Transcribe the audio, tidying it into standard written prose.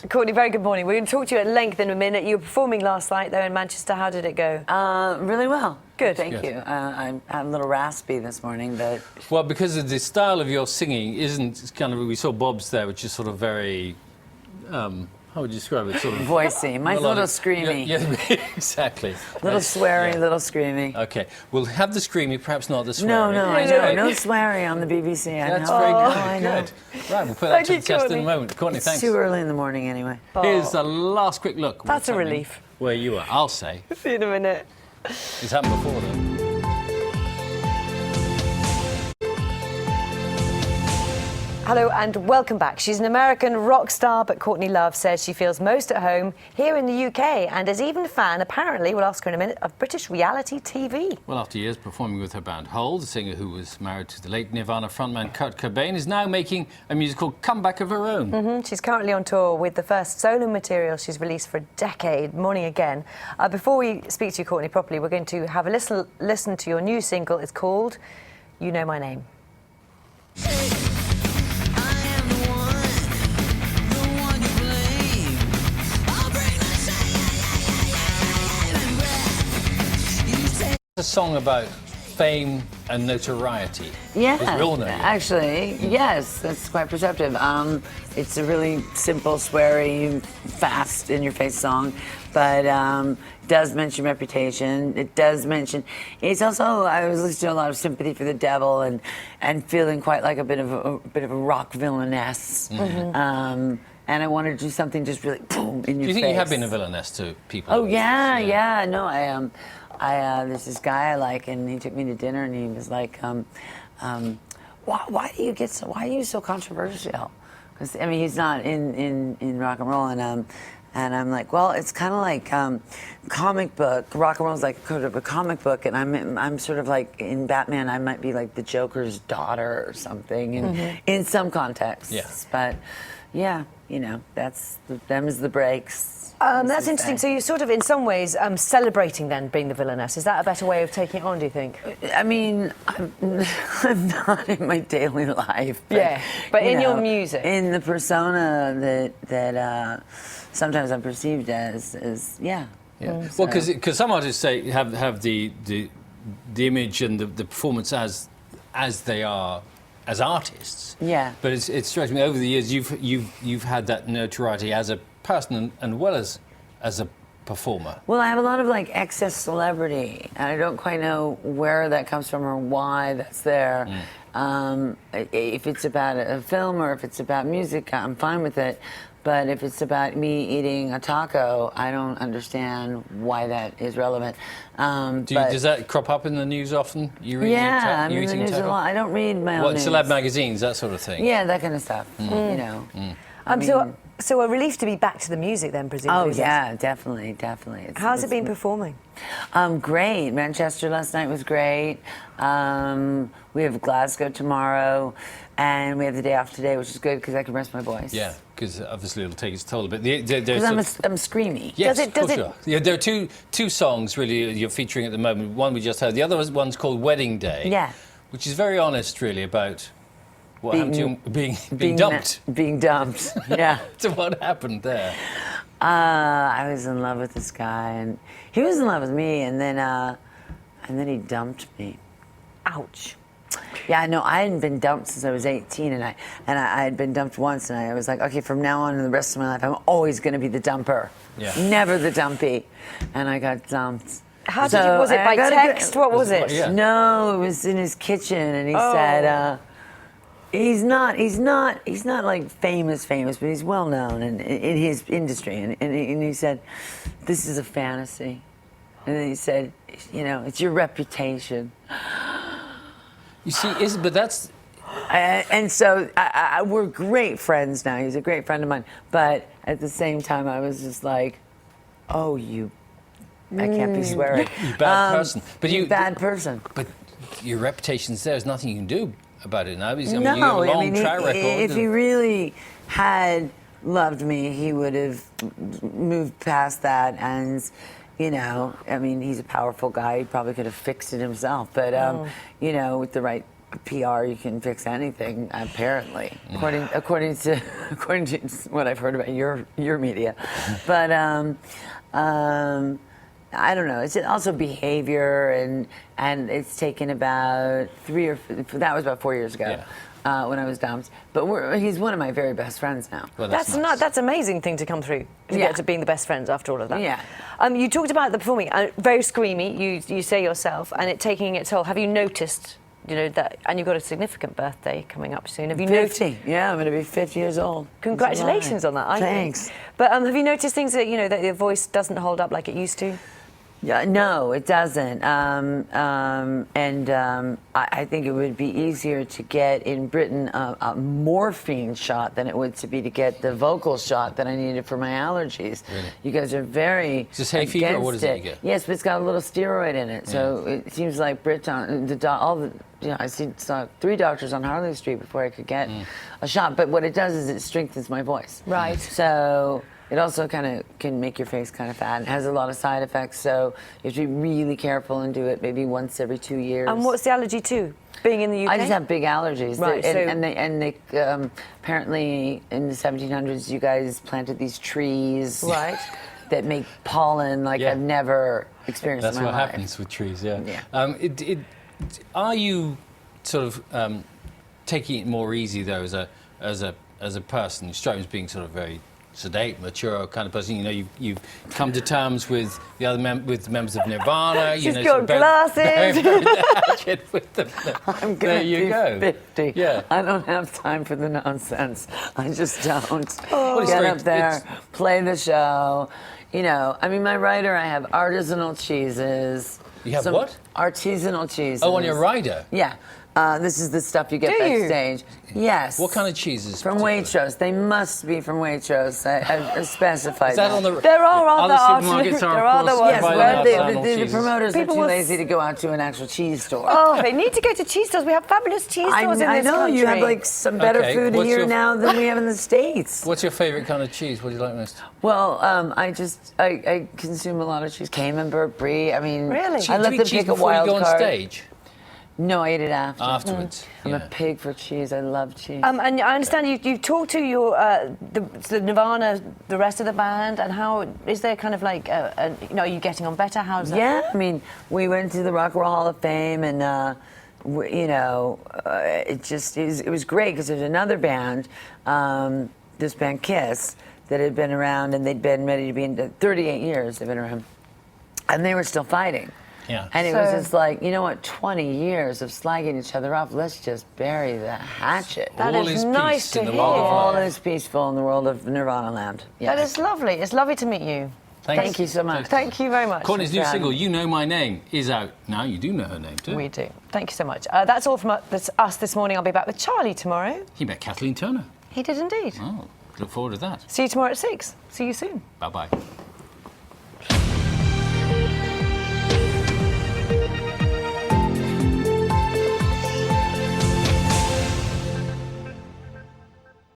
Courtney, very good morning. We're going to talk to you at length in a minute. You were performing last night, though, in Manchester. How did it go? Really well. Good. Thank you. I'm a little raspy this morning, but... Well, because of the style of your singing isn't kind of... We saw Bob's there, which is sort of very... how would you describe it? Sort of voicey. Mine's a little screamy. Yeah, exactly. Little sweary, little screamy. Okay. We'll have the screamy, perhaps not the sweary. No, I know. No sweary on the BBC. I That's know. very good. I know. Good. Right, we'll put that to the test in a moment. Courtney, It's thanks. too early in the morning anyway. Here's the last quick look. That's a relief. Where you are, I'll say. See you in a minute. It's happened before, though. Hello and welcome back. She's an American rock star, but Courtney Love says she feels most at home here in the UK and is even a fan, apparently, we'll ask her in a minute, of British reality TV. Well, after years performing with her band Hole, the singer who was married to the late Nirvana frontman Kurt Cobain is now making a musical comeback of her own. She's currently on tour with the first solo material she's released for a decade, Morning Again. Before we speak to you, Courtney, properly, we're going to have a listen to your new single. It's called You Know My Name. A song about fame and notoriety. Yeah, we all know you. actually, yes, that's quite perceptive. It's a really simple, sweary, fast, in-your-face song, but it does mention reputation. It does mention. It's also, I was listening to a lot of Sympathy for the Devil and feeling quite like a bit of a rock villainess. And I wanted to do something just really boom in your face. Do you think you have been a villainess to people? Oh yeah. No, there's this guy I like, and he took me to dinner, and he was like, why are you so controversial? Because I mean, he's not in rock and roll, and I'm like, well, it's kind of like comic book. Rock and roll is like kind of a comic book, and I'm sort of like in Batman. I might be like the Joker's daughter or something, in some contexts. Yeah. But yeah, you know, them's the breaks. That's interesting. So you're sort of, in some ways, celebrating then being the villainess. Is that a better way of taking it on, do you think? I mean, I'm not in my daily life. But in your music. In the persona that sometimes I'm perceived as, yeah. Yeah. Well, because some artists say have the image and the performance as they are as artists. Yeah. But it strikes me over the years you've had that notoriety as a person and well as a performer. Well, I have a lot of like excess celebrity, and I don't quite know where that comes from or why that's there. If it's about a film or if it's about music, I'm fine with it. But if it's about me eating a taco, I don't understand why that is relevant. Does that crop up in the news often? I'm in the news a lot. I don't read my own news. Celeb magazines, that sort of thing? Yeah, that kind of stuff, you know. So a relief to be back to the music then, presumably. Oh, yeah, definitely. How's it been performing? Great. Manchester last night was great. We have Glasgow tomorrow, and we have the day off today, which is good because I can rest my voice. Yeah, because obviously it'll take its toll a bit. Because I'm screamy. Yes, of course you are. Yeah, there are two songs really you're featuring at the moment. One we just heard. The other one's called Wedding Day. Yeah. Which is very honest, really, about what happened to you being dumped. Being dumped, yeah. So what happened there? I was in love with this guy, and he was in love with me, and then he dumped me. Ouch. Yeah, no, I hadn't been dumped since I was 18, and I had been dumped once, and I was like, okay, from now on in the rest of my life, I'm always going to be the dumper. Yeah. Never the dumpy. And I got dumped. How did you, was it by text? What was it? Yeah. No, it was in his kitchen, and he said, he's not like famous, but he's well known in his industry, and he said, this is a fantasy. And then he said, you know, it's your reputation. You see, but that's... And so we're great friends now. He's a great friend of mine. But at the same time, I was just like, oh, I can't be swearing. You bad person. But you bad person. But your reputation's there. There's nothing you can do about it now. You have a long track record. If he really had loved me, he would have moved past that and... You know, I mean, he's a powerful guy. He probably could have fixed it himself. But, you know, with the right PR, you can fix anything, apparently, according to what I've heard about your media. But I don't know. It's also behavior, and it's taken about that was about 4 years ago. Yeah. When I was dumped, but he's one of my very best friends now. Well, That's nice. that's an amazing thing to come through, to Yeah. get to being the best friends after all of that. Yeah. You talked about the performing, very screamy, you say yourself, and it taking its toll. Have you noticed, that, and you've got a significant birthday coming up soon. Have you 50. noticed? Yeah, I'm going to be 50 years old. Congratulations on that. Thanks. But have you noticed things that, that your voice doesn't hold up like it used to? Yeah, no, it doesn't. I think it would be easier to get in Britain a morphine shot than it would to get the vocal shot that I needed for my allergies. Really? You guys are very Is this hay fever, or against what is it you get? Yes, but it's got a little steroid in it, so it seems like Britain. I saw 3 doctors on Harley Street before I could get a shot. But what it does is it strengthens my voice. Right. So. It also kind of can make your face kind of fat and has a lot of side effects, so you have to be really careful and do it maybe once every 2 years. And what's the allergy to being in the UK? I just have big allergies. Right, They apparently in the 1700s you guys planted these trees Right. that make pollen like Yeah. I've never experienced That's in my what life. happens with trees, yeah. Yeah. Are you sort of taking it more easy though as a person? You strike me as being sort of very sedate, mature kind of person. You've come to terms with the other members of Nirvana. She's sort got of very glasses. very with them. I'm There gonna you be go. 50. Yeah. I don't have time for the nonsense. I just don't. Well, it's Get very- up there, it's- play the show. My writer, I have artisanal cheeses. You have what? Artisanal cheeses. Oh, on your rider? Yeah. This is the stuff you get Do you? backstage. Yes. What kind of cheeses? From particular? Waitrose. They must be from Waitrose. I specified Is that on the? There are other supermarkets are, there of are other course, ones Yes, providing where but artisanal the cheeses. promoters People are too will lazy to go out to an actual cheese store. Oh, they need to go to cheese stores. We have fabulous cheese stores in I this know country. you have like some better Okay, food what's here your- now than we have in the States. What's your favourite kind of cheese? What do you like most? Well, I consume a lot of cheese. Camembert, Brie. I mean, Really? Do I you let eat them cheese pick a before you wild go on card. stage? No, I eat it after. Afterwards. I'm yeah. a pig for cheese. I love cheese. And I understand you talked to your the Nirvana, the rest of the band, and how is there kind of like are you getting on better? How's that? Yeah, I mean, we went to the Rock and Roll Hall of Fame, and it was great because there's another band, this band Kiss, that had been around, and they'd been ready to be in 38 years. They've been around, and they were still fighting. Yeah. And it was just like, 20 years of slagging each other off. Let's just bury the hatchet. That All is is nice peace to in the hear. world of All life. is peaceful in the world of Nirvana land. Yes. That is lovely. It's lovely to meet you. Thanks. Thank you so much. Thank you very much. Courtney's new Thanks for single, having You Know My Name, is out now. You do know her name too. We do. Thank you so much. That's all from us this morning. I'll be back with Charlie tomorrow. He met Kathleen Turner. He did indeed. Oh, look forward to that. See you tomorrow at 6. See you soon. Bye-bye.